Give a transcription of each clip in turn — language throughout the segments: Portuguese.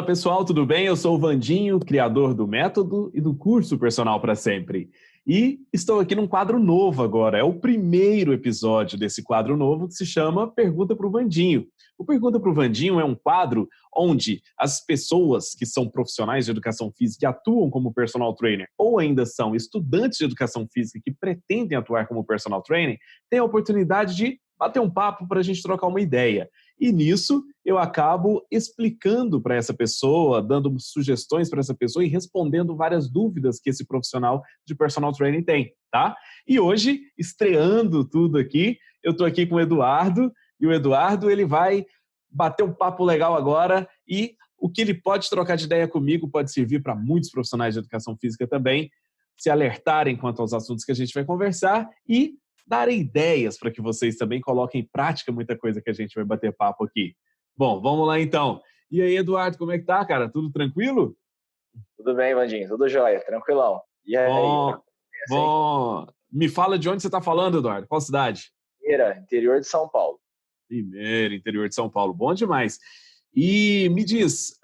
pessoal, tudo bem? Eu sou o Vandinho, criador do método e do curso Personal para Sempre. E estou aqui num quadro novo agora. É o primeiro episódio desse quadro novo que se chama Pergunta para o Vandinho. O Pergunta para o Vandinho é um quadro onde as pessoas que são profissionais de educação física e atuam como personal trainer ou ainda são estudantes de educação física que pretendem atuar como personal trainer têm a oportunidade de bater um papo para a gente trocar uma ideia. E nisso eu acabo explicando para essa pessoa, dando sugestões para essa pessoa e respondendo várias dúvidas que esse profissional de personal training tem, tá? E hoje, estreando tudo aqui, eu estou aqui com o Eduardo, e o Eduardo ele vai bater um papo legal agora e o que ele pode trocar de ideia comigo pode servir para muitos profissionais de educação física também se alertarem quanto aos assuntos que a gente vai conversar e darem ideias para que vocês também coloquem em prática muita coisa que a gente vai bater papo aqui. Bom, vamos lá então. E aí, Eduardo, como é que tá, cara? Tudo tranquilo? Tudo bem, Vandinho? Tudo jóia, tranquilão. E aí? Bom, bom. Me fala de onde você está falando, Eduardo. Qual cidade? Primeira, interior de São Paulo. Primeiro, interior de São Paulo. Bom demais. E me diz,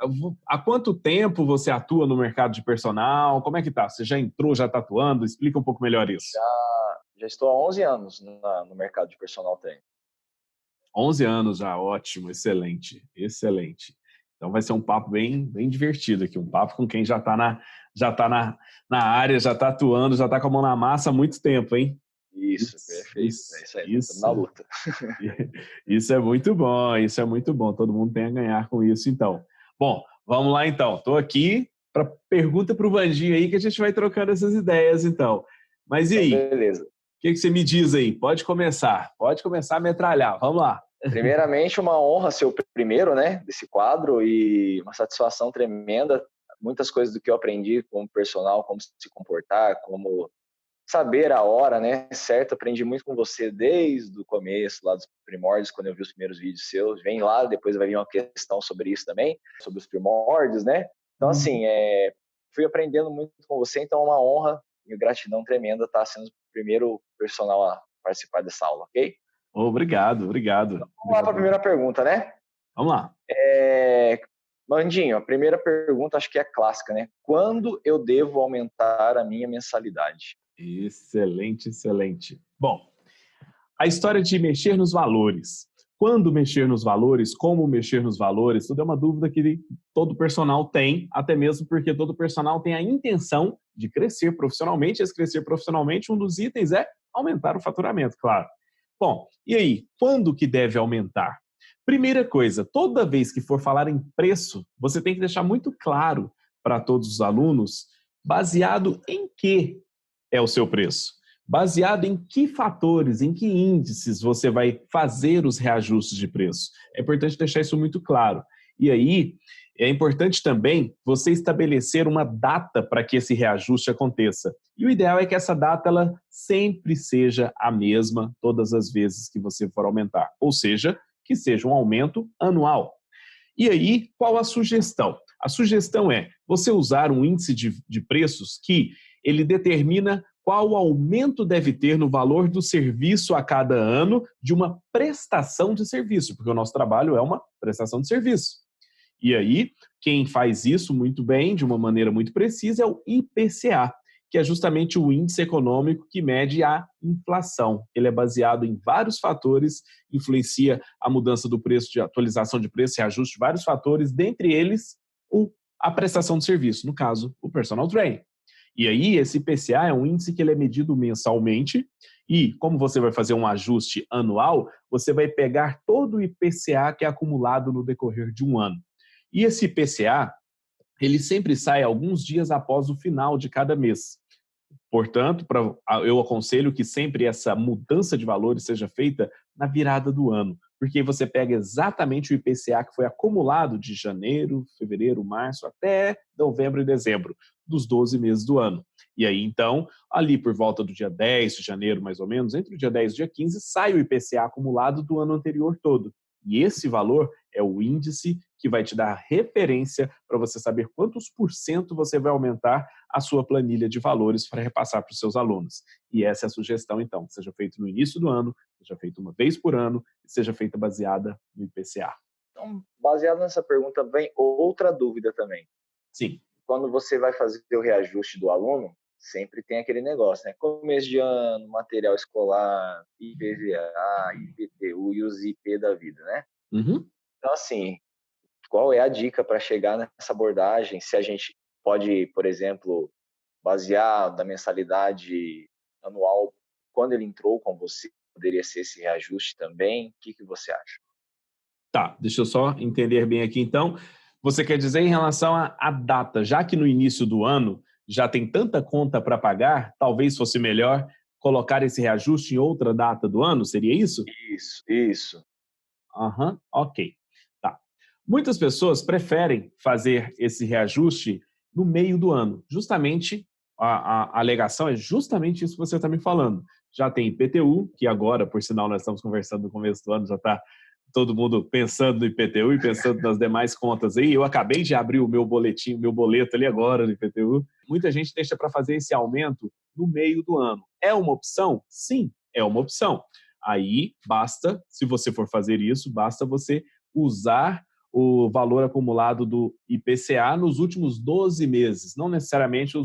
há quanto tempo você atua no mercado de personal? Como é que tá? Você já entrou, já está atuando? Explica um pouco melhor isso. Já estou há 11 anos no mercado de personal trainer. 11 anos já, ótimo, excelente, excelente. Então vai ser um papo bem divertido aqui, um papo com quem já está na área, já está atuando, já está com a mão na massa há muito tempo, hein? Isso, perfeito. É isso aí, estamos na luta. Isso é muito bom, isso é muito bom. Todo mundo tem a ganhar com isso, então. Bom, vamos lá então. Estou aqui para pergunta para o Vandinho aí que a gente vai trocando essas ideias, então. Mas e aí? Então, beleza. O que você me diz aí? Pode começar a metralhar. Vamos lá. Primeiramente, uma honra ser o primeiro, né, desse quadro e uma satisfação tremenda. Muitas coisas do que eu aprendi como personal, como se comportar, como saber a hora, né, certo? Aprendi muito com você desde o começo, lá dos primórdios, quando eu vi os primeiros vídeos seus. Vem lá, depois vai vir uma questão sobre isso também, sobre os primórdios, né? Então, assim, fui aprendendo muito com você, então é uma honra e gratidão tremenda estar sendo o primeiro personal a participar dessa aula, ok? Obrigado. Então, vamos lá para a primeira pergunta, né? Vamos lá. Mandinho, a primeira pergunta acho que é clássica, né? Quando eu devo aumentar a minha mensalidade? Excelente, excelente. Bom, a história de mexer nos valores. Quando mexer nos valores, como mexer nos valores, tudo é uma dúvida que todo personal tem, até mesmo porque todo personal tem a intenção de crescer profissionalmente. E esse crescer profissionalmente, um dos itens é aumentar o faturamento, claro. Bom, e aí, quando que deve aumentar? Primeira coisa, toda vez que for falar em preço, você tem que deixar muito claro para todos os alunos, baseado em que é o seu preço. Baseado em que fatores, em que índices você vai fazer os reajustes de preço. É importante deixar isso muito claro. E aí, é importante também você estabelecer uma data para que esse reajuste aconteça. E o ideal é que essa data ela sempre seja a mesma todas as vezes que você for aumentar. Ou seja, que seja um aumento anual. E aí, qual a sugestão? A sugestão é você usar um índice de preços que ele determina qual aumento deve ter no valor do serviço a cada ano de uma prestação de serviço, porque o nosso trabalho é uma prestação de serviço. E aí, quem faz isso muito bem, de uma maneira muito precisa, é o IPCA, que é justamente o índice econômico que mede a inflação. Ele é baseado em vários fatores, influencia a mudança do preço, de atualização de preço e ajuste de vários fatores, dentre eles a prestação de serviço, no caso, o personal training. E aí, esse IPCA é um índice que ele é medido mensalmente e, como você vai fazer um ajuste anual, você vai pegar todo o IPCA que é acumulado no decorrer de um ano. E esse IPCA, ele sempre sai alguns dias após o final de cada mês. Portanto, eu aconselho que sempre essa mudança de valores seja feita na virada do ano, porque você pega exatamente o IPCA que foi acumulado de janeiro, fevereiro, março, até novembro e dezembro, dos 12 meses do ano. E aí, então, ali por volta do dia 10 de janeiro, mais ou menos, entre o dia 10 e o dia 15, sai o IPCA acumulado do ano anterior todo. E esse valor é o índice que vai te dar referência para você saber quantos por cento você vai aumentar a sua planilha de valores para repassar para os seus alunos. E essa é a sugestão, então, seja feito no início do ano, seja feito uma vez por ano, e seja feita baseada no IPCA. Então, baseado nessa pergunta, vem outra dúvida também. Sim. Quando você vai fazer o reajuste do aluno, sempre tem aquele negócio, né? Começo de ano, material escolar, IPVA, IPTU e os IP da vida, né? Uhum. Então, assim, qual é a dica para chegar nessa abordagem? Se a gente pode, por exemplo, basear da mensalidade anual, quando ele entrou com você, poderia ser esse reajuste também? O que você acha? Tá, deixa eu só entender bem aqui então. Você quer dizer em relação à data, já que no início do ano já tem tanta conta para pagar, talvez fosse melhor colocar esse reajuste em outra data do ano? Seria isso? Isso, isso. Aham, ok. Tá. Muitas pessoas preferem fazer esse reajuste no meio do ano. Justamente, a alegação é justamente isso que você está me falando. Já tem IPTU, que agora, por sinal, nós estamos conversando no começo do ano, já está todo mundo pensando no IPTU e pensando nas demais contas aí. Eu acabei de abrir o meu boletim, o meu boleto ali agora no IPTU. Muita gente deixa para fazer esse aumento no meio do ano. É uma opção? Sim, é uma opção. Aí basta, se você for fazer isso, basta você usar o valor acumulado do IPCA nos últimos 12 meses, não necessariamente o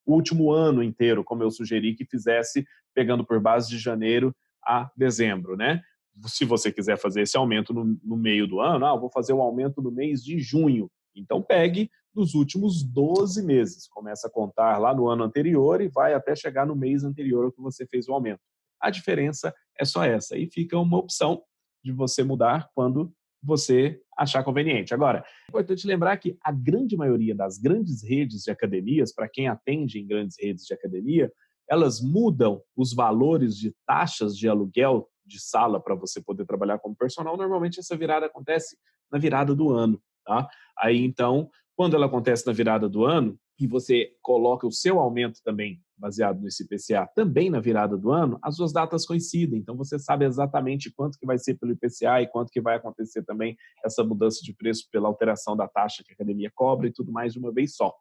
último ano inteiro, como eu sugeri que fizesse, pegando por base de janeiro a dezembro, né? Se você quiser fazer esse aumento no meio do ano, vou fazer o aumento no mês de junho. Então pegue dos últimos 12 meses, começa a contar lá no ano anterior e vai até chegar no mês anterior ao que você fez o aumento. A diferença é só essa. E fica uma opção de você mudar quando você achar conveniente. Agora, é importante lembrar que a grande maioria das grandes redes de academias, para quem atende em grandes redes de academia, elas mudam os valores de taxas de aluguel de sala para você poder trabalhar como personal. Normalmente essa virada acontece na virada do ano, tá? Aí então, quando ela acontece na virada do ano e você coloca o seu aumento também baseado no IPCA também na virada do ano, as duas datas coincidem, então você sabe exatamente quanto que vai ser pelo IPCA e quanto que vai acontecer também essa mudança de preço pela alteração da taxa que a academia cobra e tudo mais de uma vez só.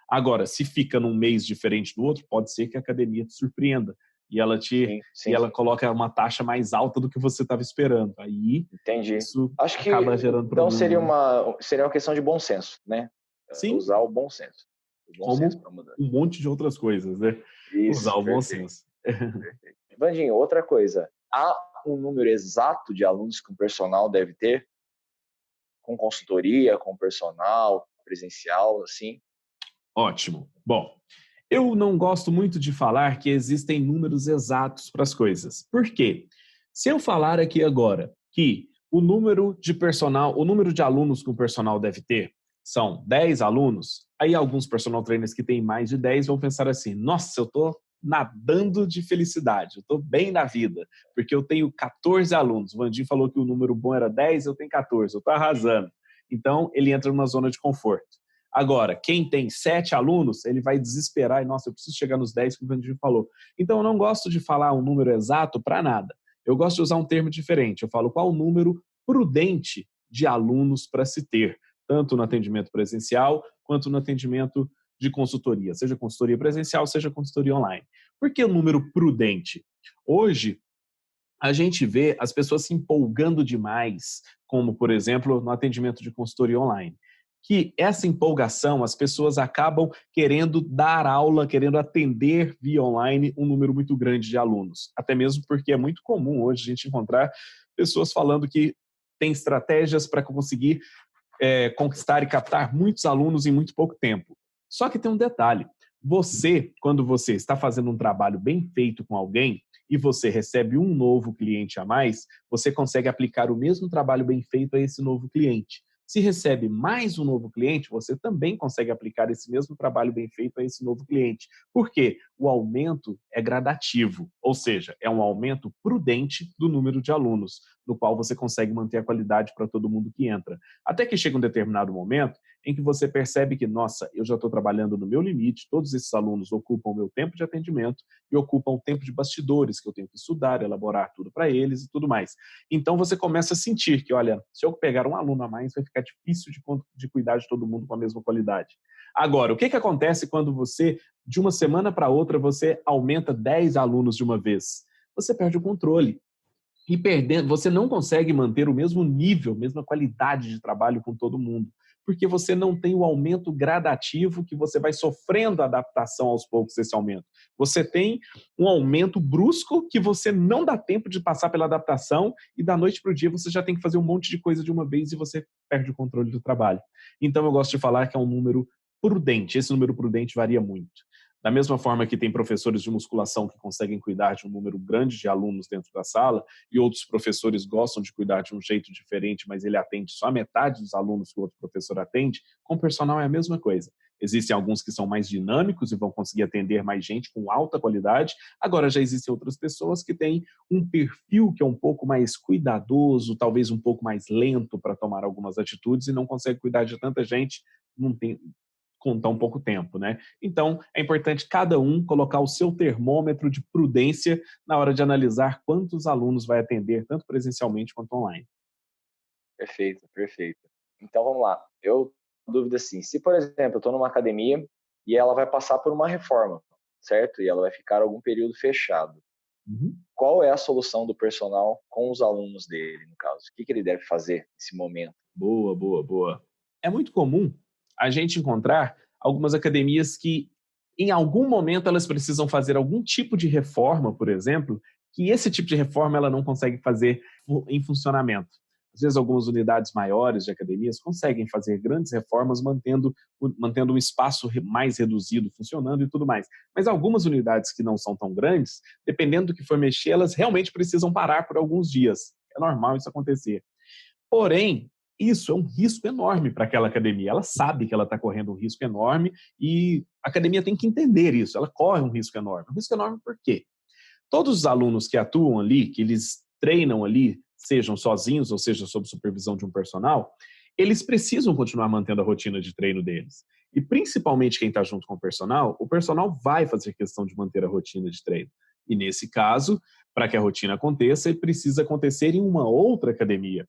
Agora, se fica num mês diferente do outro, pode ser que a academia te surpreenda e Sim, e sim, ela sim. coloca uma taxa mais alta do que você estava esperando. Aí Entendi. isso Acho acaba que gerando então problema, né? seria uma questão de bom senso, né? Sim, Usar o bom senso. O bom senso como para mudar. um monte de outras coisas, né? Usar Isso, o bom perfeito, senso. perfeito. Vandinho, outra coisa. Há um número exato de alunos que um personal deve ter? Com consultoria, com personal, presencial, assim? Ótimo. Bom, eu não gosto muito de falar que existem números exatos para as coisas. Por quê? Se eu falar aqui agora que o número de alunos que um personal deve ter são 10 alunos, aí alguns personal trainers que têm mais de 10 vão pensar assim: nossa, eu estou nadando de felicidade, eu estou bem na vida, porque eu tenho 14 alunos. O Vandinho falou que o número bom era 10, eu tenho 14, eu estou arrasando. Então, ele entra numa zona de conforto. Agora, quem tem 7 alunos, ele vai desesperar e, nossa, eu preciso chegar nos 10 que o Vandinho falou. Então, eu não gosto de falar um número exato para nada. Eu gosto de usar um termo diferente. Eu falo qual o número prudente de alunos para se ter, tanto no atendimento presencial quanto no atendimento de consultoria, seja consultoria presencial, seja consultoria online. Por que o número prudente? Hoje, a gente vê as pessoas se empolgando demais, como, por exemplo, no atendimento de consultoria online. Que essa empolgação, as pessoas acabam querendo dar aula, querendo atender via online um número muito grande de alunos. Até mesmo porque é muito comum hoje a gente encontrar pessoas falando que tem estratégias para conseguir conquistar e captar muitos alunos em muito pouco tempo. Só que tem um detalhe: você, quando você está fazendo um trabalho bem feito com alguém e você recebe um novo cliente a mais, você consegue aplicar o mesmo trabalho bem feito a esse novo cliente. Se recebe mais um novo cliente, você também consegue aplicar esse mesmo trabalho bem feito a esse novo cliente. Por quê? O aumento é gradativo, ou seja, é um aumento prudente do número de alunos, no qual você consegue manter a qualidade para todo mundo que entra. Até que chega um determinado momento em que você percebe que, nossa, eu já estou trabalhando no meu limite, todos esses alunos ocupam o meu tempo de atendimento e ocupam o tempo de bastidores, que eu tenho que estudar, elaborar tudo para eles e tudo mais. Então você começa a sentir que, olha, se eu pegar um aluno a mais, vai ficar difícil de cuidar de todo mundo com a mesma qualidade. Agora, o que acontece quando você, de uma semana para outra, você aumenta 10 alunos de uma vez? Você perde o controle. E perdendo, você não consegue manter o mesmo nível, a mesma qualidade de trabalho com todo mundo, porque você não tem o aumento gradativo que você vai sofrendo a adaptação aos poucos desse aumento. Você tem um aumento brusco que você não dá tempo de passar pela adaptação e da noite para o dia você já tem que fazer um monte de coisa de uma vez e você perde o controle do trabalho. Então eu gosto de falar que é um número prudente. Esse número prudente varia muito. Da mesma forma que tem professores de musculação que conseguem cuidar de um número grande de alunos dentro da sala, e outros professores gostam de cuidar de um jeito diferente, mas ele atende só a metade dos alunos que o outro professor atende, com o personal é a mesma coisa. Existem alguns que são mais dinâmicos e vão conseguir atender mais gente com alta qualidade. Agora, já existem outras pessoas que têm um perfil que é um pouco mais cuidadoso, talvez um pouco mais lento para tomar algumas atitudes e não consegue cuidar de tanta gente, não tem, com tão pouco tempo, né? Então, é importante cada um colocar o seu termômetro de prudência na hora de analisar quantos alunos vai atender, tanto presencialmente quanto online. Perfeito, perfeito. Então vamos lá. Eu tenho dúvida assim, se por exemplo eu estou numa academia e ela vai passar por uma reforma, certo? E ela vai ficar algum período fechado. Uhum. Qual é a solução do personal com os alunos dele, no caso? O que ele deve fazer nesse momento? Boa, boa, boa. É muito comum a gente encontrar algumas academias que, em algum momento, elas precisam fazer algum tipo de reforma, por exemplo, que esse tipo de reforma ela não consegue fazer em funcionamento. Às vezes, algumas unidades maiores de academias conseguem fazer grandes reformas mantendo um espaço mais reduzido funcionando e tudo mais. Mas algumas unidades que não são tão grandes, dependendo do que for mexer, elas realmente precisam parar por alguns dias. É normal isso acontecer. Porém, isso é um risco enorme para aquela academia. Ela sabe que ela está correndo um risco enorme e a academia tem que entender isso. Ela corre um risco enorme. Um risco enorme por quê? Todos os alunos que atuam ali, que eles treinam ali, sejam sozinhos ou seja sob supervisão de um personal, eles precisam continuar mantendo a rotina de treino deles. E principalmente quem está junto com o personal vai fazer questão de manter a rotina de treino. E nesse caso, para que a rotina aconteça, ele precisa acontecer em uma outra academia.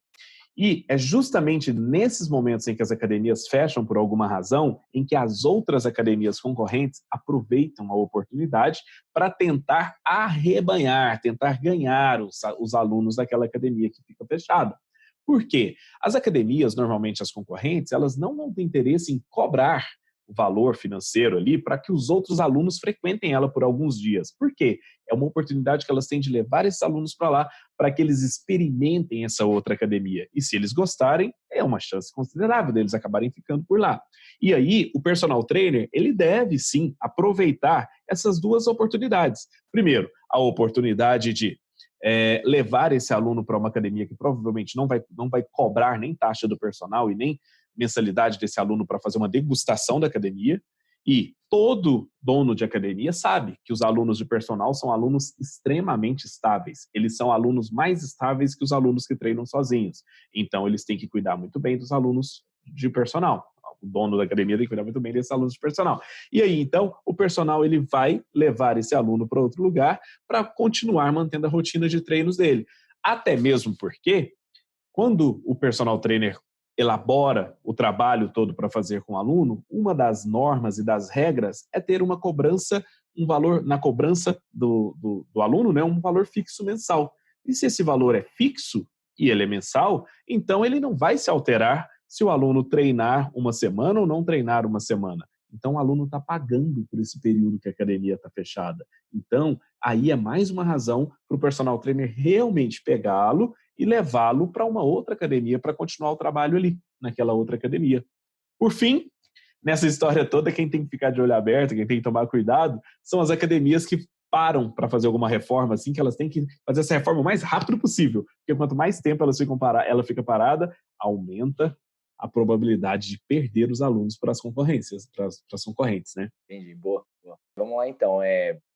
E é justamente nesses momentos em que as academias fecham por alguma razão, em que as outras academias concorrentes aproveitam a oportunidade para tentar arrebanhar, tentar ganhar os alunos daquela academia que fica fechada. Por quê? As academias, normalmente as concorrentes, elas não vão ter interesse em cobrar o valor financeiro ali para que os outros alunos frequentem ela por alguns dias. Por quê? É uma oportunidade que elas têm de levar esses alunos para lá para que eles experimentem essa outra academia. E se eles gostarem, é uma chance considerável deles acabarem ficando por lá. E aí, o personal trainer, ele deve sim aproveitar essas duas oportunidades. Primeiro, a oportunidade de levar esse aluno para uma academia que provavelmente não vai cobrar nem taxa do personal e nem mensalidade desse aluno para fazer uma degustação da academia. E todo dono de academia sabe que os alunos de personal são alunos extremamente estáveis. Eles são alunos mais estáveis que os alunos que treinam sozinhos. Então, eles têm que cuidar muito bem dos alunos de personal. O dono da academia tem que cuidar muito bem desses alunos de personal. E aí, então, o personal ele vai levar esse aluno para outro lugar para continuar mantendo a rotina de treinos dele. Até mesmo porque, quando o personal trainer elabora o trabalho todo para fazer com o aluno, uma das normas e das regras é ter uma cobrança, um valor na cobrança do aluno, né, um valor fixo mensal. E se esse valor é fixo e ele é mensal, então ele não vai se alterar se o aluno treinar uma semana ou não treinar uma semana. Então, o aluno está pagando por esse período que a academia está fechada. Então, aí é mais uma razão para o personal trainer realmente pegá-lo e levá-lo para uma outra academia para continuar o trabalho ali, naquela outra academia. Por fim, nessa história toda, quem tem que ficar de olho aberto, quem tem que tomar cuidado, são as academias que param para fazer alguma reforma, assim, que elas têm que fazer essa reforma o mais rápido possível, porque quanto mais tempo ela fica parada, aumenta a probabilidade de perder os alunos para as concorrências, para as concorrentes, né? Entendi, boa, boa. Vamos lá então,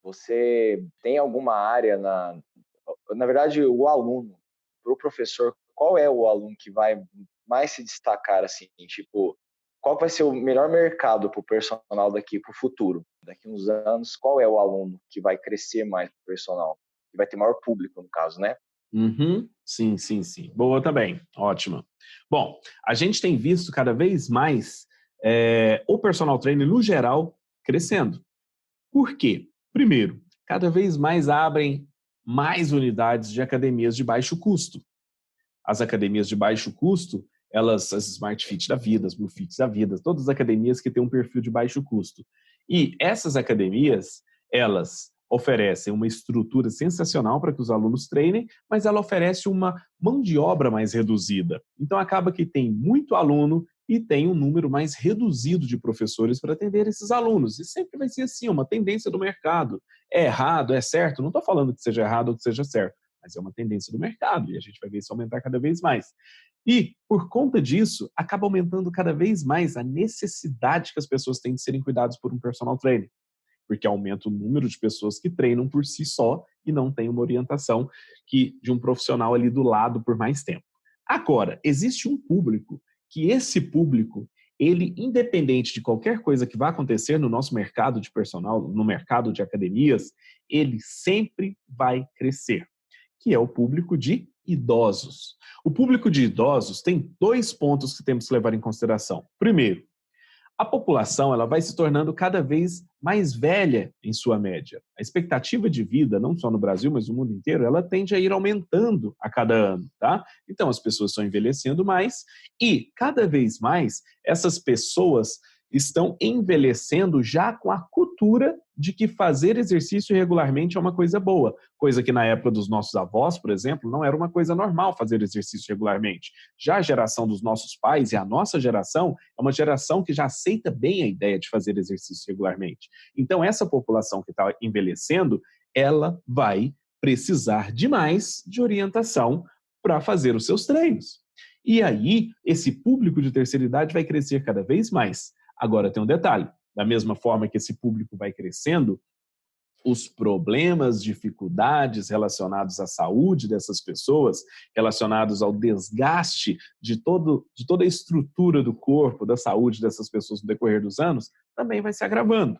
você tem alguma área na verdade, o aluno, para o professor, qual é o aluno que vai mais se destacar, assim, tipo, qual vai ser o melhor mercado para o personal daqui para o futuro? Daqui uns anos, qual é o aluno que vai crescer mais para o personal? Que vai ter maior público, no caso, né? Uhum. Sim, sim, sim. Boa também. Ótima. Bom, a gente tem visto cada vez mais o personal trainer, no geral, crescendo. Por quê? Primeiro, cada vez mais abrem mais unidades de academias de baixo custo. As academias de baixo custo, as Smart Fit da vida, as Blue Fit da vida, todas as academias que têm um perfil de baixo custo. E essas academias, elas oferecem uma estrutura sensacional para que os alunos treinem, mas ela oferece uma mão de obra mais reduzida. Então acaba que tem muito aluno e tem um número mais reduzido de professores para atender esses alunos. E sempre vai ser assim, uma tendência do mercado. É errado, é certo? Não estou falando que seja errado ou que seja certo, mas é uma tendência do mercado e a gente vai ver isso aumentar cada vez mais. E, por conta disso, acaba aumentando cada vez mais a necessidade que as pessoas têm de serem cuidadas por um personal trainer, porque aumenta o número de pessoas que treinam por si só e não tem uma orientação de um profissional ali do lado por mais tempo. Agora, existe um público que esse público, ele, independente de qualquer coisa que vá acontecer no nosso mercado de personal, no mercado de academias, ele sempre vai crescer, que é o público de idosos. O público de idosos tem 2 pontos que temos que levar em consideração. Primeiro, a população ela vai se tornando cada vez mais velha em sua média. A expectativa de vida, não só no Brasil, mas no mundo inteiro, ela tende a ir aumentando a cada ano, tá? Então, as pessoas estão envelhecendo mais e, cada vez mais, essas pessoas estão envelhecendo já com a cultura de que fazer exercício regularmente é uma coisa boa, coisa que na época dos nossos avós, por exemplo, não era uma coisa normal fazer exercício regularmente. Já a geração dos nossos pais e a nossa geração é uma geração que já aceita bem a ideia de fazer exercício regularmente. Então, essa população que está envelhecendo, ela vai precisar demais de orientação para fazer os seus treinos. E aí, esse público de terceira idade vai crescer cada vez mais. Agora tem um detalhe, da mesma forma que esse público vai crescendo, os problemas, dificuldades relacionados à saúde dessas pessoas, relacionados ao desgaste de toda a estrutura do corpo, da saúde dessas pessoas no decorrer dos anos, também vai se agravando.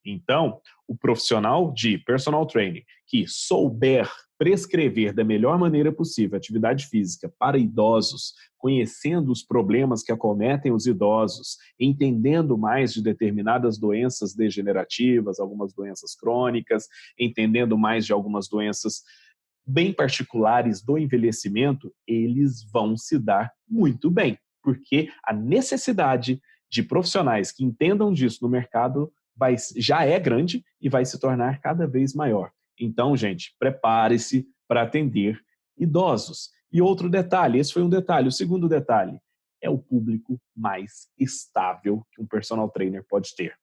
Então, o profissional de personal training que souber prescrever da melhor maneira possível atividade física para idosos, conhecendo os problemas que acometem os idosos, entendendo mais de determinadas doenças degenerativas, algumas doenças crônicas, entendendo mais de algumas doenças bem particulares do envelhecimento, eles vão se dar muito bem, porque a necessidade de profissionais que entendam disso no mercado já é grande e vai se tornar cada vez maior. Então, gente, prepare-se para atender idosos. E outro detalhe, esse foi um detalhe. O segundo detalhe é o público mais estável que um personal trainer pode ter.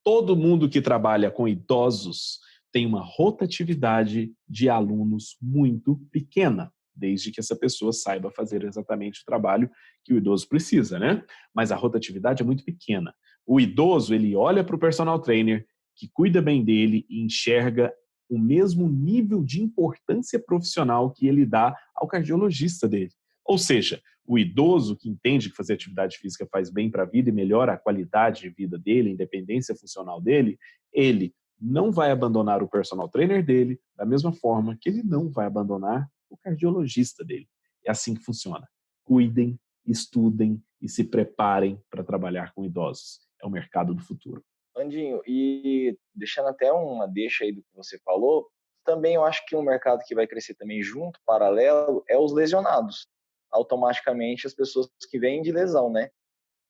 Todo mundo que trabalha com idosos tem uma rotatividade de alunos muito pequena, desde que essa pessoa saiba fazer exatamente o trabalho que o idoso precisa, né? Mas a rotatividade é muito pequena. O idoso, ele olha para o personal trainer, que cuida bem dele e enxerga o mesmo nível de importância profissional que ele dá ao cardiologista dele. Ou seja, o idoso que entende que fazer atividade física faz bem para a vida e melhora a qualidade de vida dele, a independência funcional dele, ele não vai abandonar o personal trainer dele da mesma forma que ele não vai abandonar o cardiologista dele. É assim que funciona. Cuidem, estudem e se preparem para trabalhar com idosos. É o mercado do futuro. Andinho, e deixando até uma deixa aí do que você falou, também eu acho que um mercado que vai crescer também junto, paralelo, é os lesionados. Automaticamente as pessoas que vêm de lesão, né?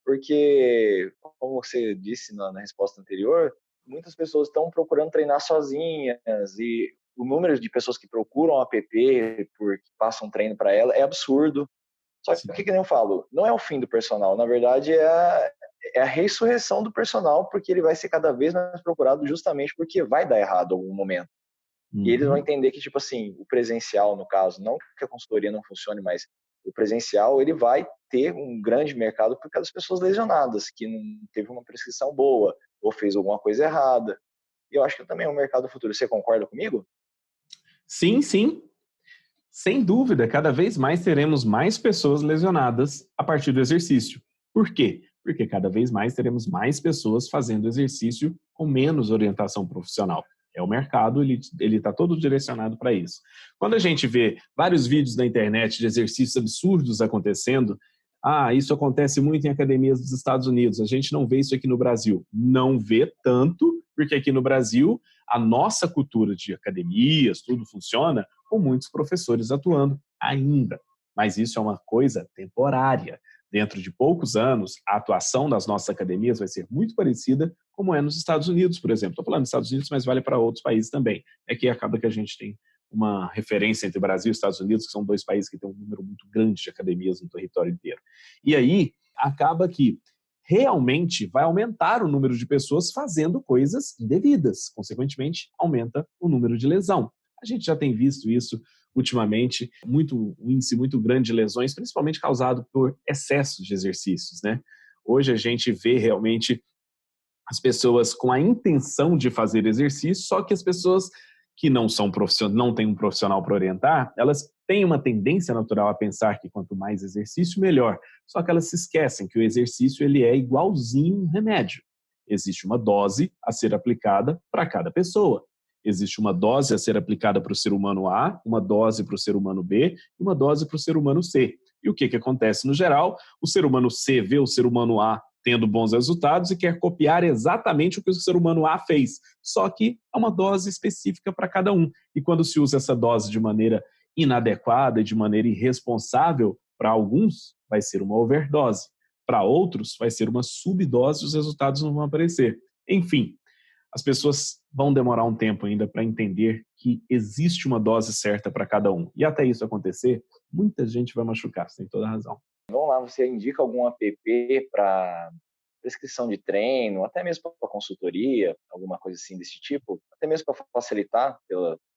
Porque, como você disse na resposta anterior, muitas pessoas estão procurando treinar sozinhas e o número de pessoas que procuram a app porque passam treino para ela é absurdo. Só que nem eu falo, não é o fim do personal, na verdade é a ressurreição do personal, porque ele vai ser cada vez mais procurado justamente porque vai dar errado em algum momento. E eles vão entender que, tipo assim, o presencial, no caso, não que a consultoria não funcione, mas o presencial, ele vai ter um grande mercado por causa das pessoas lesionadas, que não teve uma prescrição boa, ou fez alguma coisa errada. E eu acho que também é um mercado futuro. Você concorda comigo? Sim, sim. Sem dúvida, cada vez mais teremos mais pessoas lesionadas a partir do exercício. Por quê? Porque cada vez mais teremos mais pessoas fazendo exercício com menos orientação profissional. É o mercado, ele está todo direcionado para isso. Quando a gente vê vários vídeos na internet de exercícios absurdos acontecendo, Isso acontece muito em academias dos Estados Unidos, a gente não vê isso aqui no Brasil. Não vê tanto, porque aqui no Brasil a nossa cultura de academias, tudo funciona com muitos professores atuando ainda. Mas isso é uma coisa temporária. Dentro de poucos anos, a atuação das nossas academias vai ser muito parecida como é nos Estados Unidos, por exemplo. Estou falando dos Estados Unidos, mas vale para outros países também. É que acaba que a gente tem uma referência entre Brasil e Estados Unidos, que são dois países que têm um número muito grande de academias no território inteiro. E aí, acaba que realmente vai aumentar o número de pessoas fazendo coisas indevidas. Consequentemente, aumenta o número de lesão. A gente já tem visto isso ultimamente, um índice muito grande de lesões, principalmente causado por excesso de exercícios, né? Hoje a gente vê realmente as pessoas com a intenção de fazer exercício, só que as pessoas que não são profissionais, não têm um profissional para orientar, elas têm uma tendência natural a pensar que quanto mais exercício, melhor. Só que elas se esquecem que o exercício ele é igualzinho um remédio. Existe uma dose a ser aplicada para cada pessoa. Existe uma dose a ser aplicada para o ser humano A, uma dose para o ser humano B e uma dose para o ser humano C. E o que acontece no geral? O ser humano C vê o ser humano A tendo bons resultados e quer copiar exatamente o que o ser humano A fez. Só que é uma dose específica para cada um. E quando se usa essa dose de maneira inadequada e de maneira irresponsável, para alguns vai ser uma overdose. Para outros vai ser uma subdose e os resultados não vão aparecer. Enfim, as pessoas vão demorar um tempo ainda para entender que existe uma dose certa para cada um. E até isso acontecer, muita gente vai machucar, você tem toda a razão. Vamos lá, você indica algum app para prescrição de treino, até mesmo para consultoria, alguma coisa assim desse tipo? Até mesmo para facilitar,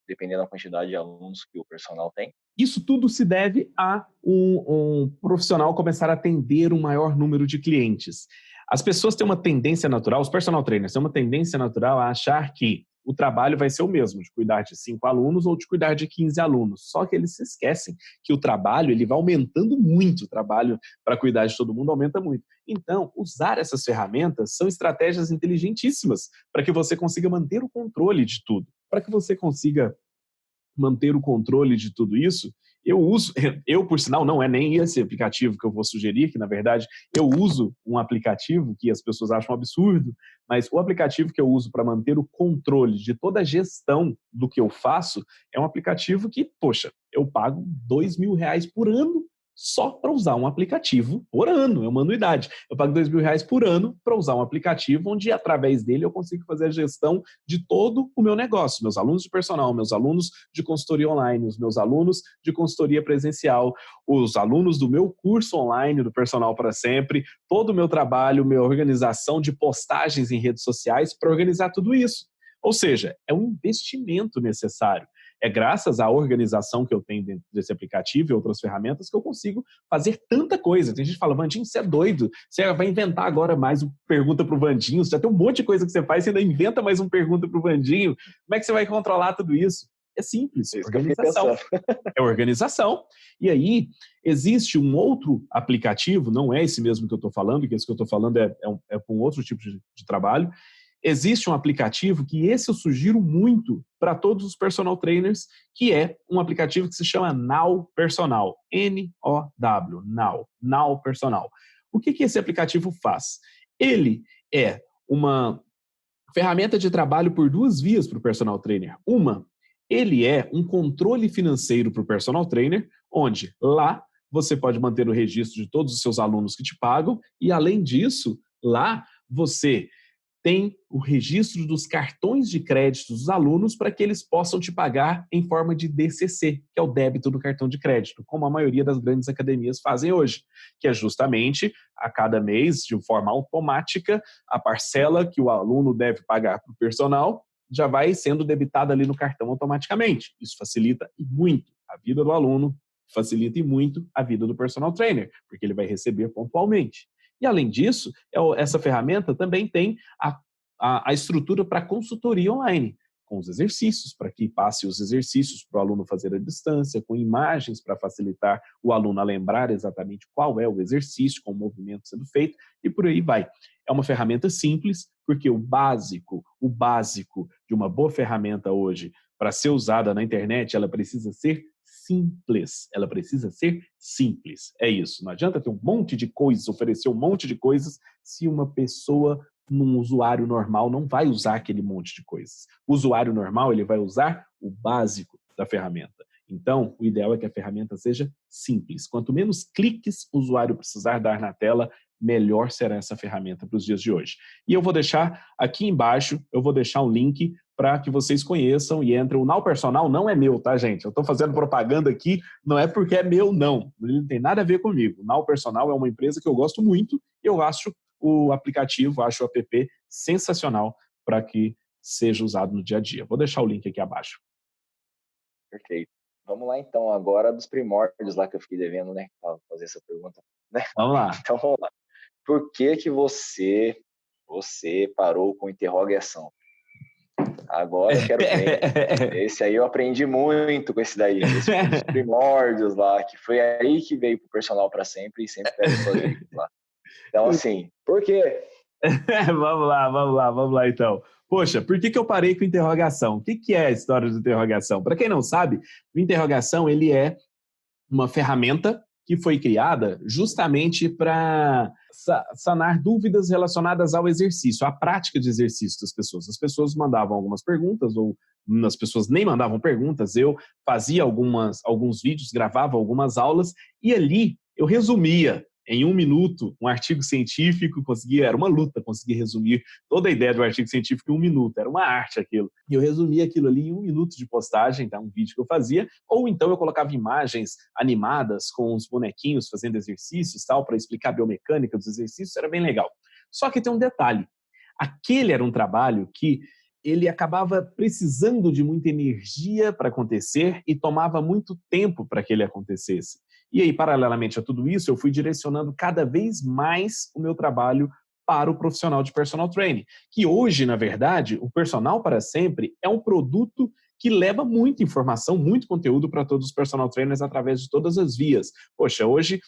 dependendo da quantidade de alunos que o personal tem? Isso tudo se deve a um profissional começar a atender um maior número de clientes. As pessoas têm uma tendência natural, os personal trainers têm uma tendência natural a achar que o trabalho vai ser o mesmo, de cuidar de 5 alunos ou de cuidar de 15 alunos. Só que eles se esquecem que o trabalho ele vai aumentando muito, o trabalho para cuidar de todo mundo aumenta muito. Então, usar essas ferramentas são estratégias inteligentíssimas para que você consiga manter o controle de tudo. Para que você consiga manter o controle de tudo isso, eu por sinal, não é nem esse aplicativo que eu vou sugerir, que na verdade eu uso um aplicativo que as pessoas acham um absurdo, mas o aplicativo que eu uso para manter o controle de toda a gestão do que eu faço é um aplicativo que, poxa, eu pago R$ 2.000 por ano só para usar um aplicativo por ano, é uma anuidade. Eu pago R$ 2.000 por ano para usar um aplicativo onde, através dele, eu consigo fazer a gestão de todo o meu negócio. Meus alunos de personal, meus alunos de consultoria online, os meus alunos de consultoria presencial, os alunos do meu curso online do Personal para Sempre, todo o meu trabalho, minha organização de postagens em redes sociais para organizar tudo isso. Ou seja, é um investimento necessário. É graças à organização que eu tenho dentro desse aplicativo e outras ferramentas que eu consigo fazer tanta coisa. Tem gente que fala, Vandinho, você é doido, você vai inventar agora mais uma pergunta para o Vandinho, você já tem um monte de coisa que você faz, você ainda inventa mais uma pergunta para o Vandinho, como é que você vai controlar tudo isso? É simples, organização. É organização. E aí, existe um outro aplicativo, não é esse mesmo que eu estou falando, que esse que eu estou falando é com outro tipo de trabalho. Existe um aplicativo que esse eu sugiro muito para todos os personal trainers, que é um aplicativo que se chama Now Personal. N-O-W, Now Personal. O que esse aplicativo faz? Ele é uma ferramenta de trabalho por duas vias para o personal trainer. Uma, ele é um controle financeiro para o personal trainer, onde lá você pode manter o registro de todos os seus alunos que te pagam e, além disso, lá você tem o registro dos cartões de crédito dos alunos para que eles possam te pagar em forma de DCC, que é o débito do cartão de crédito, como a maioria das grandes academias fazem hoje, que é justamente a cada mês, de forma automática, a parcela que o aluno deve pagar para o personal já vai sendo debitada ali no cartão automaticamente. Isso facilita muito a vida do aluno, facilita e muito a vida do personal trainer, porque ele vai receber pontualmente. E, além disso, essa ferramenta também tem a estrutura para consultoria online, com os exercícios, para que passe os exercícios para o aluno fazer à distância, com imagens para facilitar o aluno a lembrar exatamente qual é o exercício, com o movimento sendo feito, e por aí vai. É uma ferramenta simples, porque o básico de uma boa ferramenta hoje, para ser usada na internet, ela precisa ser simples. Ela precisa ser simples. É isso. Não adianta ter um monte de coisas, oferecer um monte de coisas, se uma pessoa, num usuário normal, não vai usar aquele monte de coisas. O usuário normal, ele vai usar o básico da ferramenta. Então, o ideal é que a ferramenta seja simples. Quanto menos cliques o usuário precisar dar na tela, melhor será essa ferramenta para os dias de hoje. E eu vou deixar aqui embaixo, eu vou deixar um link para que vocês conheçam e entrem. O Now Personal não é meu, tá, gente? Eu estou fazendo propaganda aqui, não é porque é meu, não. Ele não tem nada a ver comigo. O Now Personal é uma empresa que eu gosto muito e eu acho o aplicativo, acho o app sensacional para que seja usado no dia a dia. Vou deixar o link aqui abaixo. Perfeito. Vamos lá, então, agora dos primórdios lá que eu fiquei devendo, né? Fazer essa pergunta, né? Vamos lá. Então, vamos lá. Por que você parou com interrogação? Agora eu quero ver. Esse aí eu aprendi muito com esse daí. Esse foi um dos primórdios lá, que foi aí que veio pro personal para sempre e sempre pega suas dicas lá. Então, assim, por quê? Vamos lá então. Poxa, por que eu parei com interrogação? O que é a história de interrogação? Para quem não sabe, o interrogação ele é uma ferramenta que foi criada justamente para sanar dúvidas relacionadas ao exercício, à prática de exercício das pessoas. As pessoas mandavam algumas perguntas, ou as pessoas nem mandavam perguntas, eu fazia alguns vídeos, gravava algumas aulas, e ali eu resumia em 1 minuto um artigo científico, era uma luta conseguir resumir toda a ideia do artigo científico em 1 minuto, era uma arte aquilo. E eu resumia aquilo ali em 1 minuto de postagem, tá? Um vídeo que eu fazia, ou então eu colocava imagens animadas com os bonequinhos fazendo exercícios, tal, para explicar a biomecânica dos exercícios, era bem legal. Só que tem um detalhe, aquele era um trabalho que ele acabava precisando de muita energia para acontecer e tomava muito tempo para que ele acontecesse. E aí, paralelamente a tudo isso, eu fui direcionando cada vez mais o meu trabalho para o profissional de personal training, que hoje, na verdade, o Personal para Sempre é um produto que leva muita informação, muito conteúdo para todos os personal trainers através de todas as vias. Poxa, hoje,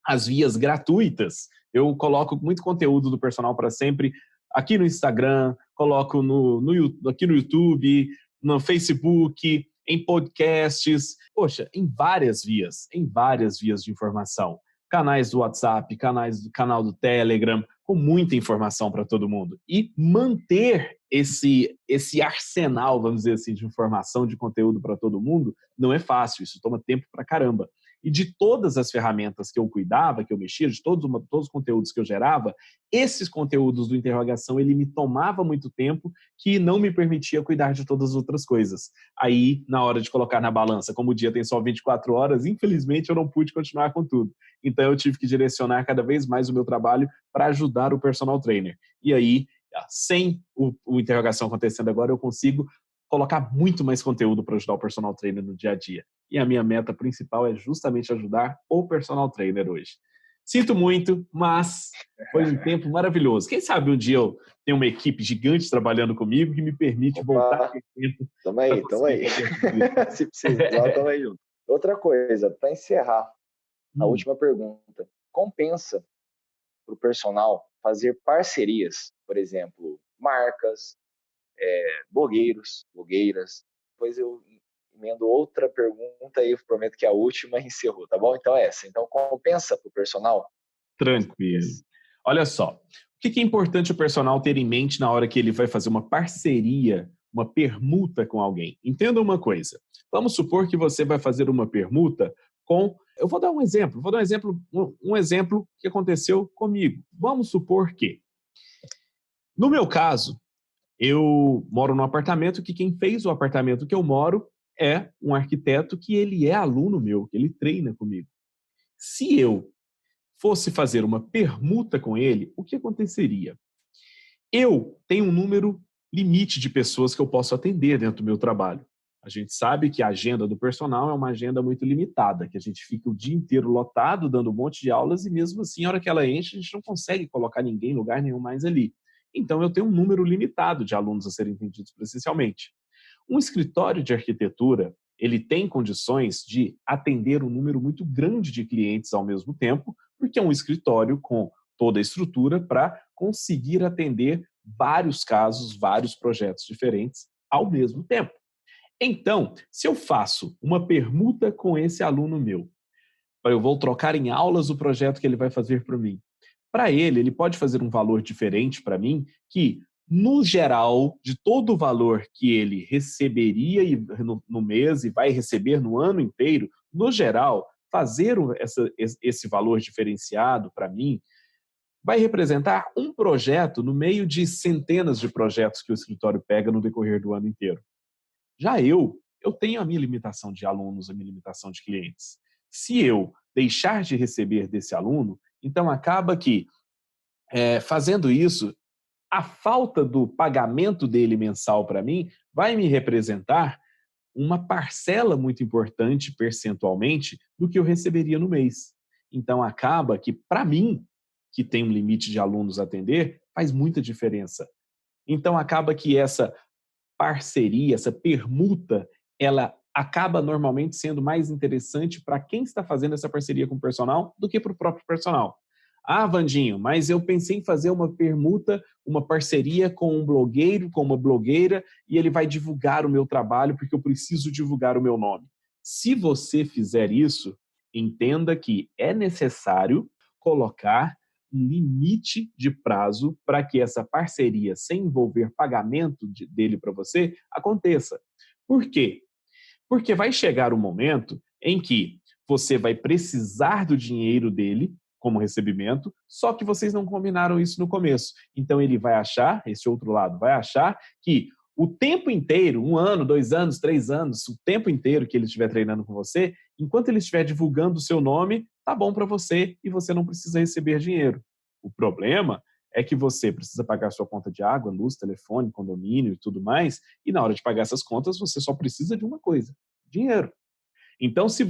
as vias gratuitas, eu coloco muito conteúdo do Personal para Sempre aqui no Instagram, coloco aqui no YouTube, no Facebook, em podcasts, poxa, em várias vias de informação. Canais do WhatsApp, canal do Telegram, com muita informação para todo mundo. E manter esse arsenal, vamos dizer assim, de informação, de conteúdo para todo mundo, não é fácil, isso toma tempo para caramba. E de todas as ferramentas que eu cuidava, que eu mexia, de todos os conteúdos que eu gerava, esses conteúdos do interrogação, ele me tomava muito tempo que não me permitia cuidar de todas as outras coisas. Aí, na hora de colocar na balança, como o dia tem só 24 horas, infelizmente eu não pude continuar com tudo. Então eu tive que direcionar cada vez mais o meu trabalho para ajudar o personal trainer. E aí, sem o interrogação acontecendo agora, eu consigo colocar muito mais conteúdo para ajudar o personal trainer no dia a dia. E a minha meta principal é justamente ajudar o personal trainer hoje. Sinto muito, mas foi um tempo maravilhoso. Quem sabe um dia eu tenho uma equipe gigante trabalhando comigo que me permite voltar com o tempo. Tamo aí. Se precisar, tamo aí junto. Outra coisa, para encerrar, a última pergunta. Compensa para o personal fazer parcerias, por exemplo, marcas, blogueiras. Depois eu emendo outra pergunta e eu prometo que a última encerrou, tá bom? Então é essa. Então compensa para o personal? Tranquilo. Olha só, o que é importante o personal ter em mente na hora que ele vai fazer uma parceria, uma permuta com alguém? Entenda uma coisa. Vamos supor que você vai fazer uma permuta com... Eu vou dar um exemplo. Um exemplo que aconteceu comigo. Vamos supor que, no meu caso, eu moro num apartamento que quem fez o apartamento que eu moro é um arquiteto que ele é aluno meu, que ele treina comigo. Se eu fosse fazer uma permuta com ele, o que aconteceria? Eu tenho um número limite de pessoas que eu posso atender dentro do meu trabalho. A gente sabe que a agenda do personal é uma agenda muito limitada, que a gente fica o dia inteiro lotado, dando um monte de aulas, e mesmo assim, a hora que ela enche, a gente não consegue colocar ninguém em lugar nenhum mais ali. Então, eu tenho um número limitado de alunos a serem atendidos presencialmente. Um escritório de arquitetura, ele tem condições de atender um número muito grande de clientes ao mesmo tempo, porque é um escritório com toda a estrutura para conseguir atender vários casos, vários projetos diferentes ao mesmo tempo. Então, se eu faço uma permuta com esse aluno meu, eu vou trocar em aulas o projeto que ele vai fazer para mim. Para ele pode fazer um valor diferente para mim, que, no geral, de todo o valor que ele receberia no mês e vai receber no ano inteiro, no geral, fazer esse valor diferenciado para mim vai representar um projeto no meio de centenas de projetos que o escritório pega no decorrer do ano inteiro. Já eu tenho a minha limitação de alunos, a minha limitação de clientes. Se eu deixar de receber desse aluno, então acaba que, fazendo isso, a falta do pagamento dele mensal para mim vai me representar uma parcela muito importante, percentualmente, do que eu receberia no mês. Então acaba que, para mim, que tem um limite de alunos a atender, faz muita diferença. Então acaba que essa parceria, essa permuta, ela acaba normalmente sendo mais interessante para quem está fazendo essa parceria com o personal do que para o próprio personal. Ah, Vandinho, mas eu pensei em fazer uma permuta, uma parceria com um blogueiro, com uma blogueira, e ele vai divulgar o meu trabalho porque eu preciso divulgar o meu nome. Se você fizer isso, entenda que é necessário colocar um limite de prazo para que essa parceria, sem envolver pagamento dele para você, aconteça. Por quê? Porque vai chegar um momento em que você vai precisar do dinheiro dele como recebimento, só que vocês não combinaram isso no começo. Então ele vai achar, esse outro lado vai achar que o tempo inteiro, 1 ano, 2 anos, 3 anos, o tempo inteiro que ele estiver treinando com você, enquanto ele estiver divulgando o seu nome, tá bom para você e você não precisa receber dinheiro. O problema é que você precisa pagar sua conta de água, luz, telefone, condomínio e tudo mais, e na hora de pagar essas contas você só precisa de uma coisa: dinheiro. Então, se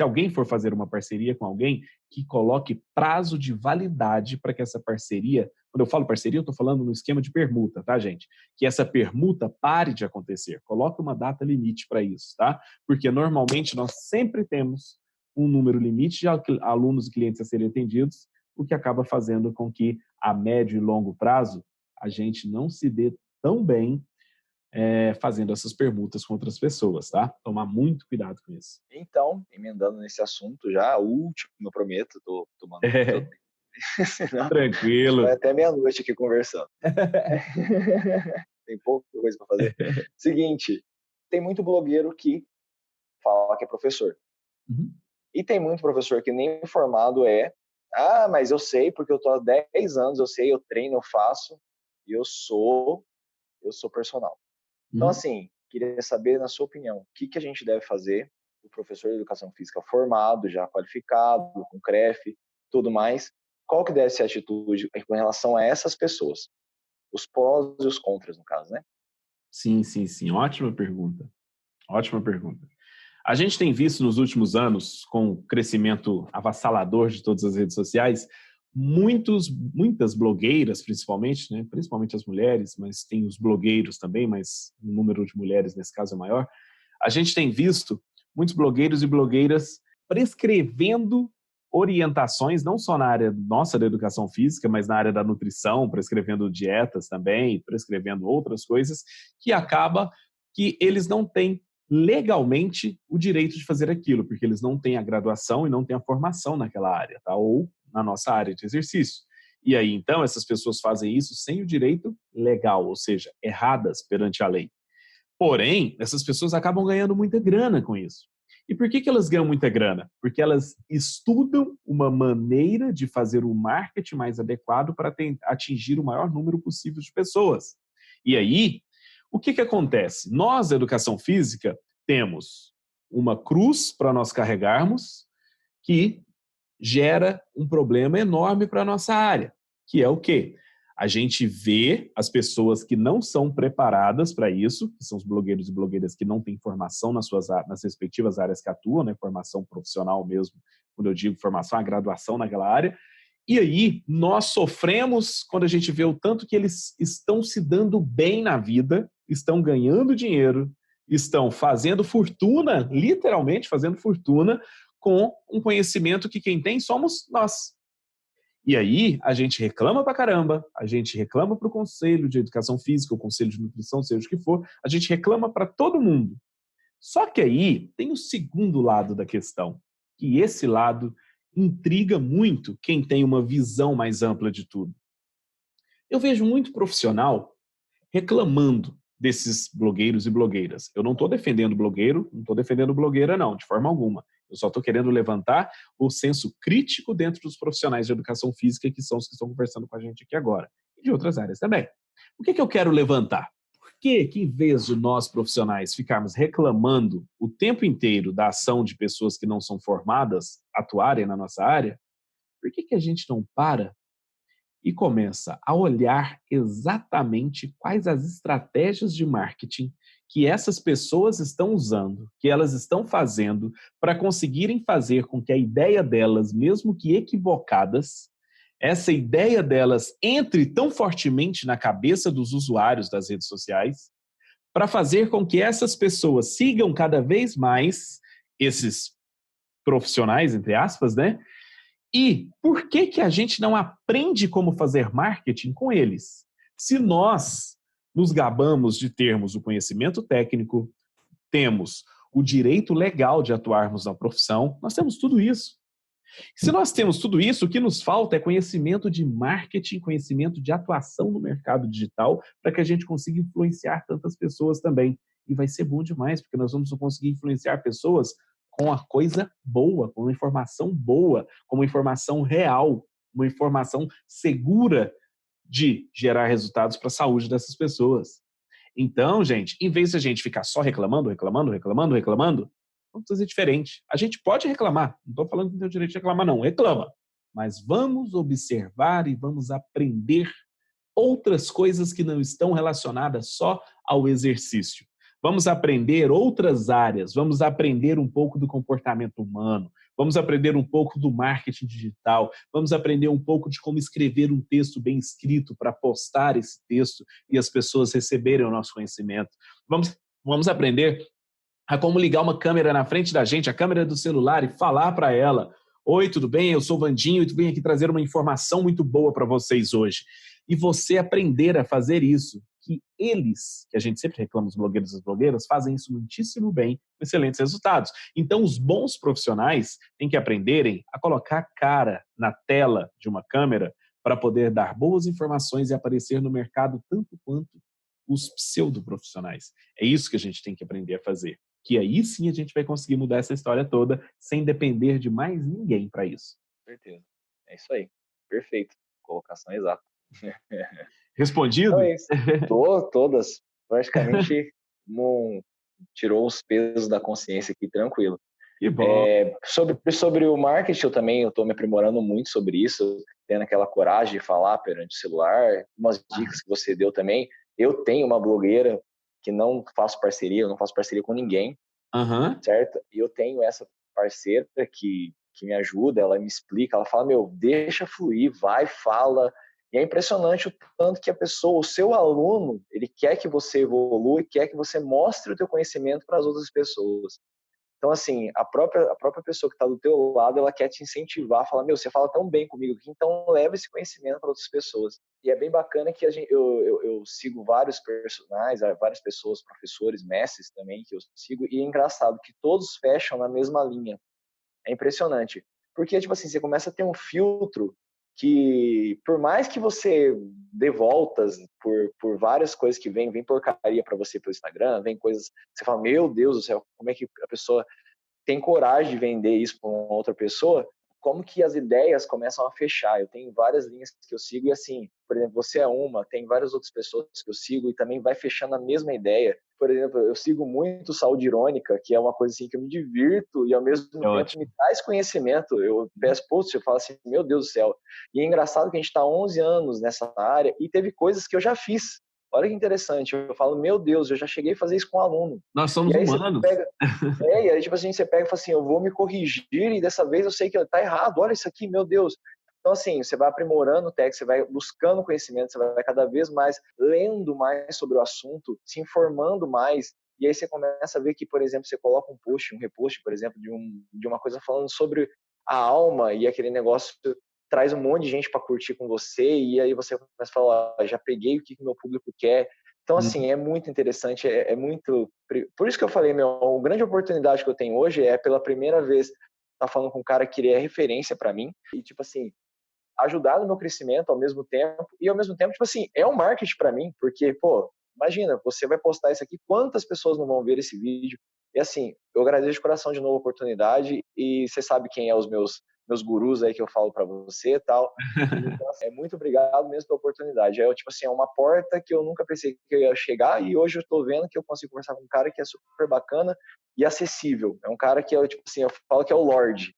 alguém for fazer uma parceria com alguém, que coloque prazo de validade para que essa parceria, quando eu falo parceria, eu estou falando no esquema de permuta, tá, gente? Que essa permuta pare de acontecer. Coloque uma data limite para isso, tá? Porque normalmente nós sempre temos um número limite de alunos e clientes a serem atendidos, o que acaba fazendo com que, a médio e longo prazo, a gente não se dê tão bem fazendo essas permutas com outras pessoas, tá? Tomar muito cuidado com isso. Então, emendando nesse assunto já, o último, eu prometo, tô tomando muito seu tempo. Senão, vai Tranquilo. até meia-noite aqui conversando. Tem pouca coisa para fazer. Seguinte, tem muito blogueiro que fala que é professor. Uhum. E tem muito professor que nem formado é. Ah, mas eu sei porque eu tô há 10 anos, eu sei, eu treino, eu faço, e eu sou personal. Então, Uhum. assim, queria saber, na sua opinião, o que a gente deve fazer, o professor de educação física formado, já qualificado, com CREF, tudo mais, qual que deve ser a atitude com relação a essas pessoas? Os prós e os contras, no caso, né? Sim, sim, sim. Ótima pergunta. Ótima pergunta. A gente tem visto nos últimos anos, com o crescimento avassalador de todas as redes sociais, muitas blogueiras, principalmente, né? Principalmente as mulheres, mas tem os blogueiros também, mas o número de mulheres nesse caso é maior. A gente tem visto muitos blogueiros e blogueiras prescrevendo orientações, não só na área nossa da educação física, mas na área da nutrição, prescrevendo dietas também, prescrevendo outras coisas, que acaba que eles não têm legalmente o direito de fazer aquilo, porque eles não têm a graduação e não têm a formação naquela área, tá? Ou na nossa área de exercício. E aí, então, essas pessoas fazem isso sem o direito legal, ou seja, erradas perante a lei. Porém, essas pessoas acabam ganhando muita grana com isso. E por que elas ganham muita grana? Porque elas estudam uma maneira de fazer o marketing mais adequado para atingir o maior número possível de pessoas. E aí, o que acontece? Nós, da educação física, temos uma cruz para nós carregarmos que gera um problema enorme para a nossa área, que é o quê? A gente vê as pessoas que não são preparadas para isso, que são os blogueiros e blogueiras que não têm formação nas respectivas áreas que atuam, né? Formação profissional mesmo, quando eu digo formação, a graduação naquela área, e aí nós sofremos quando a gente vê o tanto que eles estão se dando bem na vida, estão ganhando dinheiro, estão fazendo fortuna, literalmente fazendo fortuna, com um conhecimento que quem tem somos nós. E aí, a gente reclama pra caramba, a gente reclama pro Conselho de Educação Física, o Conselho de Nutrição, seja o que for, a gente reclama para todo mundo. Só que aí tem o segundo lado da questão, que esse lado intriga muito quem tem uma visão mais ampla de tudo. Eu vejo muito profissional reclamando desses blogueiros e blogueiras. Eu não estou defendendo blogueiro, não estou defendendo blogueira, não, de forma alguma. Eu só estou querendo levantar o senso crítico dentro dos profissionais de educação física, que são os que estão conversando com a gente aqui agora, e de outras áreas também. O que eu quero levantar? Por que, em vez de nós profissionais ficarmos reclamando o tempo inteiro da ação de pessoas que não são formadas atuarem na nossa área, por que a gente não para e começa a olhar exatamente quais as estratégias de marketing que essas pessoas estão usando, que elas estão fazendo para conseguirem fazer com que a ideia delas, mesmo que equivocadas, essa ideia delas entre tão fortemente na cabeça dos usuários das redes sociais, para fazer com que essas pessoas sigam cada vez mais esses profissionais, entre aspas, né? E por que a gente não aprende como fazer marketing com eles? Se nós nos gabamos de termos o conhecimento técnico, temos o direito legal de atuarmos na profissão, nós temos tudo isso. Se nós temos tudo isso, o que nos falta é conhecimento de marketing, conhecimento de atuação no mercado digital, para que a gente consiga influenciar tantas pessoas também. E vai ser bom demais, porque nós vamos conseguir influenciar pessoas com a coisa boa, com uma informação boa, com uma informação real, uma informação segura de gerar resultados para a saúde dessas pessoas. Então, gente, em vez de a gente ficar só reclamando, vamos fazer diferente. A gente pode reclamar, não estou falando que não tem o direito de reclamar, não, reclama. Mas vamos observar e vamos aprender outras coisas que não estão relacionadas só ao exercício. Vamos aprender outras áreas, vamos aprender um pouco do comportamento humano, vamos aprender um pouco do marketing digital, vamos aprender um pouco de como escrever um texto bem escrito para postar esse texto e as pessoas receberem o nosso conhecimento. Vamos aprender a como ligar uma câmera na frente da gente, a câmera do celular, e falar para ela: oi, tudo bem? Eu sou o Vandinho e vim aqui trazer uma informação muito boa para vocês hoje. E você aprender a fazer isso, que eles, que a gente sempre reclama, os blogueiros e as blogueiras, fazem isso muitíssimo bem, com excelentes resultados. Então, os bons profissionais têm que aprenderem a colocar a cara na tela de uma câmera para poder dar boas informações e aparecer no mercado tanto quanto os pseudo-profissionais. É isso que a gente tem que aprender a fazer. Que aí sim a gente vai conseguir mudar essa história toda sem depender de mais ninguém para isso. Com certeza. É isso aí. Perfeito. Colocação exata. Respondido? Então é isso. Todas. Praticamente tirou os pesos da consciência aqui, tranquilo. Que bom. Sobre o marketing, eu estou me aprimorando muito sobre isso, tendo aquela coragem de falar perante o celular, umas dicas que você deu também. Eu tenho uma blogueira que não faço parceria, eu não faço parceria com ninguém, certo? E eu tenho essa parceira que me ajuda, ela me explica, ela fala, deixa fluir, vai, fala. E é impressionante o tanto que a pessoa, o seu aluno, ele quer que você evolua e quer que você mostre o teu conhecimento para as outras pessoas. Então, assim, a própria pessoa que está do teu lado, ela quer te incentivar, falar, você fala tão bem comigo, então leva esse conhecimento para outras pessoas. E é bem bacana que eu sigo vários personagens, várias pessoas, professores, mestres também, que eu sigo, e é engraçado que todos fecham na mesma linha. É impressionante. Porque, tipo assim, você começa a ter um filtro que, por mais que você dê voltas por várias coisas que vem porcaria para você pelo Instagram, vem coisas que você fala, meu Deus do céu, como é que a pessoa tem coragem de vender isso para uma outra pessoa? Como que as ideias começam a fechar? Eu tenho várias linhas que eu sigo e assim, por exemplo, você é uma, tem várias outras pessoas que eu sigo e também vai fechando a mesma ideia. Por exemplo, eu sigo muito Saúde Irônica, que é uma coisa assim que eu me divirto e ao mesmo tempo ótimo. me traz conhecimento. Eu peço posts, eu falo assim, meu Deus do céu. E é engraçado que a gente está 11 anos nessa área e teve coisas que eu já fiz. Olha que interessante, eu falo, meu Deus, eu já cheguei a fazer isso com um aluno. Nós somos E aí humanos. e aí tipo assim, você pega e fala assim, eu vou me corrigir e dessa vez eu sei que tá errado, olha isso aqui, meu Deus. Então, assim, você vai aprimorando o texto, você vai buscando conhecimento, você vai cada vez mais lendo mais sobre o assunto, se informando mais, e aí você começa a ver que, por exemplo, você coloca um post, um repost, por exemplo, de uma coisa falando sobre a alma e aquele negócio traz um monte de gente para curtir com você, e aí você começa a falar, já peguei o que o meu público quer. Então, assim, é muito interessante, é muito... Por isso que eu falei, a grande oportunidade que eu tenho hoje é, pela primeira vez, estar falando com um cara que ele é referência para mim, e, tipo assim, ajudar no meu crescimento ao mesmo tempo, e ao mesmo tempo, tipo assim, é um marketing para mim, porque, pô, imagina, você vai postar isso aqui, quantas pessoas não vão ver esse vídeo? E assim, eu agradeço de coração de novo a oportunidade, e você sabe quem é os meus gurus aí que eu falo para você e tal. Então, assim, muito obrigado mesmo pela oportunidade. É, tipo assim, é uma porta que eu nunca pensei que eu ia chegar, e hoje eu estou vendo que eu consigo conversar com um cara que é super bacana e acessível. É um cara que é, tipo assim, eu falo que é o Lorde.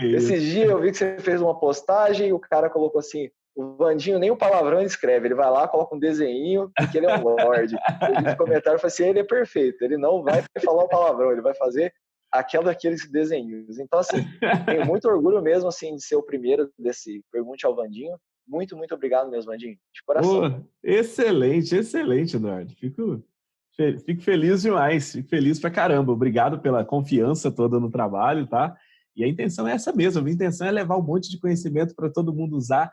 Esses dias eu vi que você fez uma postagem e o cara colocou assim, o Vandinho nem o palavrão ele escreve, ele vai lá, coloca um desenho, porque ele é um lorde. Eu vi esse comentário e falei assim, ele é perfeito, ele não vai falar o palavrão, ele vai fazer daqueles desenhos. Então, assim, tenho muito orgulho mesmo, assim, de ser o primeiro desse Pergunte ao Vandinho. Muito, muito obrigado mesmo, Vandinho, de coração. Excelente, excelente, Eduardo. Fico feliz demais, fico feliz pra caramba. Obrigado pela confiança toda no trabalho, tá? E a intenção é essa mesmo, a minha intenção é levar um monte de conhecimento para todo mundo usar.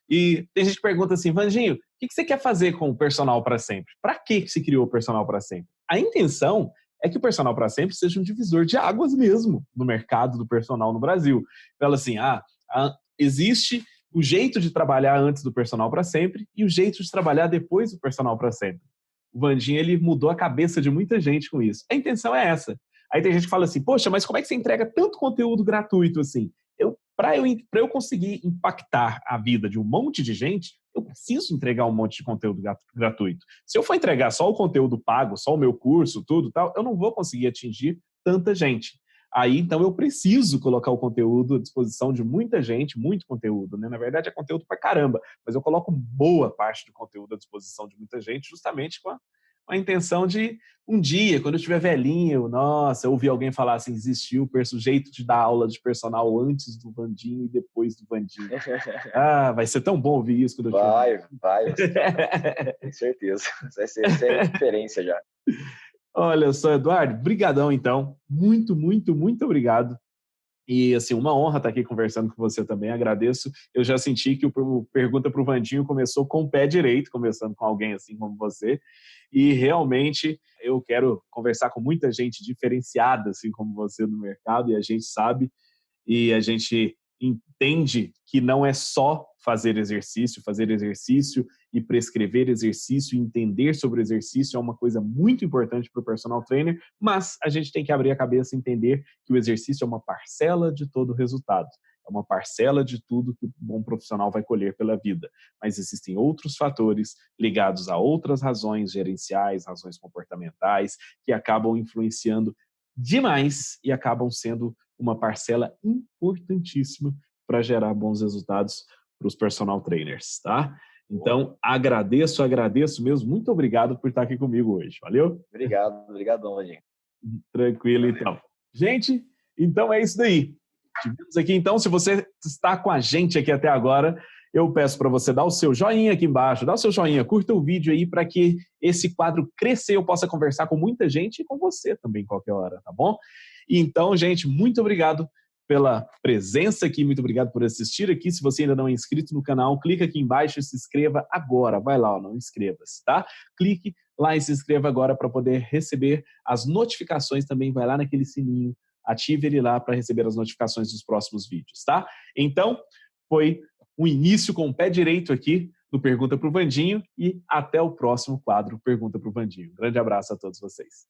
E tem gente que pergunta assim, Vandinho, o que você quer fazer com o personal para sempre? Para que se criou o personal para sempre? A intenção é que o personal para sempre seja um divisor de águas mesmo no mercado do personal no Brasil. Fala assim, existe o jeito de trabalhar antes do personal para sempre e o jeito de trabalhar depois do personal para sempre. O Vandinho, ele mudou a cabeça de muita gente com isso. A intenção é essa. Aí tem gente que fala assim, poxa, mas como é que você entrega tanto conteúdo gratuito assim? Para eu conseguir impactar a vida de um monte de gente, eu preciso entregar um monte de conteúdo gratuito. Se eu for entregar só o conteúdo pago, só o meu curso, tudo tal, eu não vou conseguir atingir tanta gente. Aí, então, eu preciso colocar o conteúdo à disposição de muita gente, muito conteúdo, né? Na verdade, é conteúdo pra caramba, mas eu coloco boa parte do conteúdo à disposição de muita gente, justamente com a intenção de, um dia, quando eu estiver velhinho, nossa, eu ouvi alguém falar assim, existiu o jeito de dar aula de personal antes do Vandinho e depois do Vandinho. Vai ser tão bom ouvir isso quando eu estiver Vai. Com certeza. Vai ser referência já. Olha só, Eduardo, brigadão então. Muito, muito, muito obrigado. E, assim, uma honra estar aqui conversando com você também, agradeço. Eu já senti que o Pergunta para o Vandinho começou com o pé direito, conversando com alguém assim como você. E, realmente, eu quero conversar com muita gente diferenciada, assim como você, no mercado, e a gente sabe, e a gente entende que não é só fazer exercício e prescrever exercício e entender sobre o exercício é uma coisa muito importante para o personal trainer, mas a gente tem que abrir a cabeça e entender que o exercício é uma parcela de todo o resultado, é uma parcela de tudo que o bom profissional vai colher pela vida, mas existem outros fatores ligados a outras razões gerenciais, razões comportamentais, que acabam influenciando demais e acabam sendo uma parcela importantíssima para gerar bons resultados para os personal trainers, tá? Então, agradeço mesmo. Muito obrigado por estar aqui comigo hoje. Valeu? Obrigadão, Vandinho. Tranquilo, então. Gente, então é isso daí. Tivemos aqui, então, se você está com a gente aqui até agora, eu peço para você dar o seu joinha aqui embaixo, dá o seu joinha, curta o vídeo aí para que esse quadro cresça e eu possa conversar com muita gente e com você também qualquer hora, tá bom? Então, gente, muito obrigado pela presença aqui, muito obrigado por assistir aqui. Se você ainda não é inscrito no canal, clica aqui embaixo e se inscreva agora. Vai lá, não inscreva-se, tá? Clique lá e se inscreva agora para poder receber as notificações também. Vai lá naquele sininho, ative ele lá para receber as notificações dos próximos vídeos, tá? Então, foi um início com o pé direito aqui do Pergunta para o Vandinho e até o próximo quadro Pergunta para o Vandinho. Um grande abraço a todos vocês.